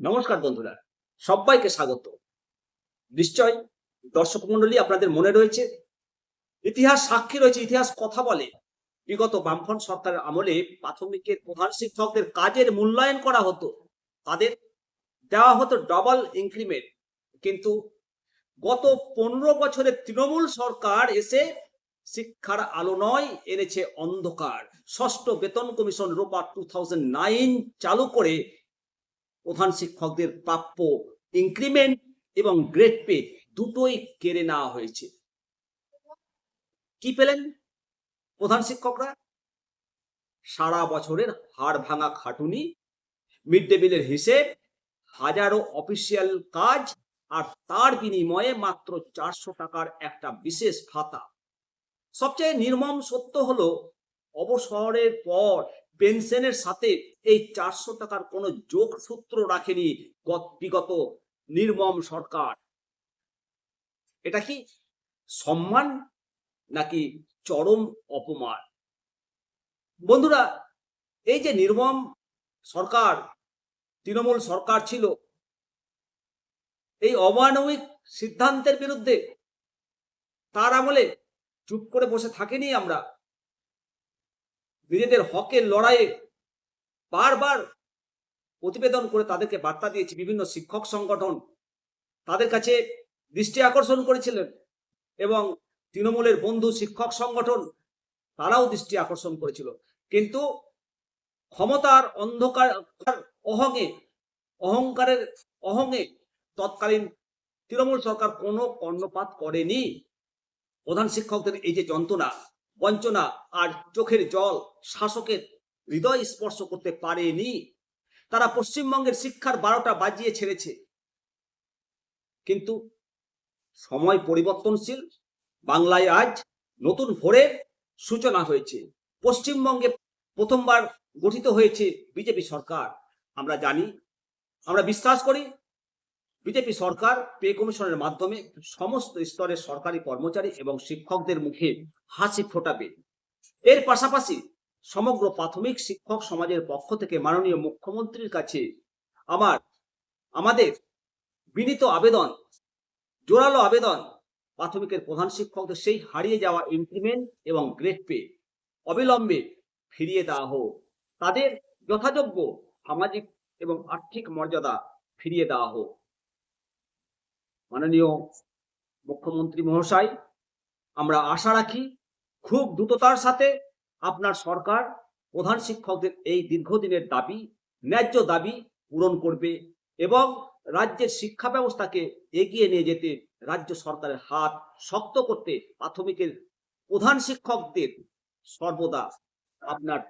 নমস্কার বন্ধুরা, সবাইকে স্বাগত। নিশ্চয় দর্শক মন্ডলী আপনাদের মনে রয়েছে, ইতিহাস সাক্ষী রয়েছে, ইতিহাস কথা বলে। বিগত বামফ্রন্ট সরকারের আমলে প্রাথমিকের প্রধান শিক্ষকদের কাজের মূল্যায়ন করা হতো, তাদের দেওয়া হতো ডবল ইনক্রিমেন্ট। কিন্তু গত 15 বছরে তৃণমূল সরকার এসে শিক্ষার আলো নয়, এনেছে অন্ধকার। ষষ্ঠ বেতন কমিশন রোপা 2009 চালু করে প্রধান শিক্ষকদের প্রাপ্য ইনক্রিমেন্ট এবং গ্রেড পে দুটোই কেড়ে নেওয়া হয়েছে। কি পেলেন প্রধান শিক্ষকরা? সারা বছরের হাড় ভাঙা খাটুনি, মিড ডে মিলের হিসেব, হাজারো অফিসিয়াল কাজ, আর তার বিনিময়ে মাত্র 400 টাকার একটা বিশেষ ভাতা। সবচেয়ে নির্মম সত্য হলো, অবসরের পর পেনশনের সাথে এই 400 টাকার কোনো যোগসূত্র রাখেনি বিগত নির্মম সরকার। এটা কি সম্মান নাকি চরম অপমান? বন্ধুরা, এই যে নির্মম সরকার, তৃণমূল সরকার ছিল, এই অমানবিক সিদ্ধান্তের বিরুদ্ধে তার আমলে চুপ করে বসে থাকিনি আমরা। নিজেদের হকের লড়াইয়ে বারবার প্রতিবেদন করে তাদেরকে বার্তা দিয়েছি। বিভিন্ন শিক্ষক সংগঠন তাদের কাছে দৃষ্টি আকর্ষণ করেছিলেন এবং তৃণমূলের বন্ধু শিক্ষক সংগঠন তারাও দৃষ্টি আকর্ষণ করেছিল। কিন্তু ক্ষমতার অন্ধকার অহংকারের অহঙে তৎকালীন তৃণমূল সরকার কোনো কর্ণপাত করেনি। প্রধান শিক্ষকদের এই যে যন্ত্রণা, বঞ্চনা আর চোখের জল শাসকের হৃদয় স্পর্শ করতে পারেনি। তারা পশ্চিমবঙ্গের শিক্ষার 12টা বাজিয়ে ছেড়েছে। কিন্তু সময় পরিবর্তনশীল, বাংলায় আজ নতুন ভোরের সূচনা হয়েছে। পশ্চিমবঙ্গে প্রথমবার গঠিত হয়েছে বিজেপি সরকার। আমরা জানি, আমরা বিশ্বাস করি, বিজেপি সরকার পে কমিশনের মাধ্যমে সমস্ত স্তরের সরকারি কর্মচারী এবং শিক্ষকদের মুখে হাসি ফোটাবে। এর পাশাপাশি সমগ্র প্রাথমিক শিক্ষক সমাজের পক্ষ থেকে মাননীয় মুখ্যমন্ত্রীর কাছে আমাদের বিনীত আবেদন, জোরালো আবেদন, প্রাথমিকের প্রধান শিক্ষকদের সেই হারিয়ে যাওয়া ইনক্রিমেন্ট এবং গ্রেড পে অবিলম্বে ফিরিয়ে দেওয়া হোক। তাদের যথাযোগ্য সামাজিক এবং আর্থিক মর্যাদা ফিরিয়ে দেওয়া হোক। মাননীয় মুখ্যমন্ত্রী মহাশয়, আমরা আশা রাখি খুব দ্রুততার সাথে আপনার সরকার প্রধান শিক্ষকদের এই দীর্ঘদিনের দাবি, ন্যায্য দাবি পূরণ করবে এবং রাজ্যের শিক্ষা ব্যবস্থাকে এগিয়ে নিয়ে যেতে রাজ্য সরকারের হাত শক্ত করতে প্রাথমিকের প্রধান শিক্ষকদের সর্বদা আপনার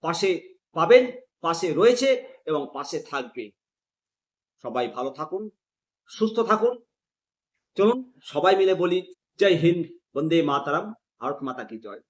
পাশে পাবেন, পাশে রয়েছে এবং পাশে থাকবে। সবাই ভালো থাকুন, সুস্থ থাকুন। চলুন সবাই মিলে বলি, জয় হিন্দ, বন্দে মাতারাম, ভারত মাতা কি জয়।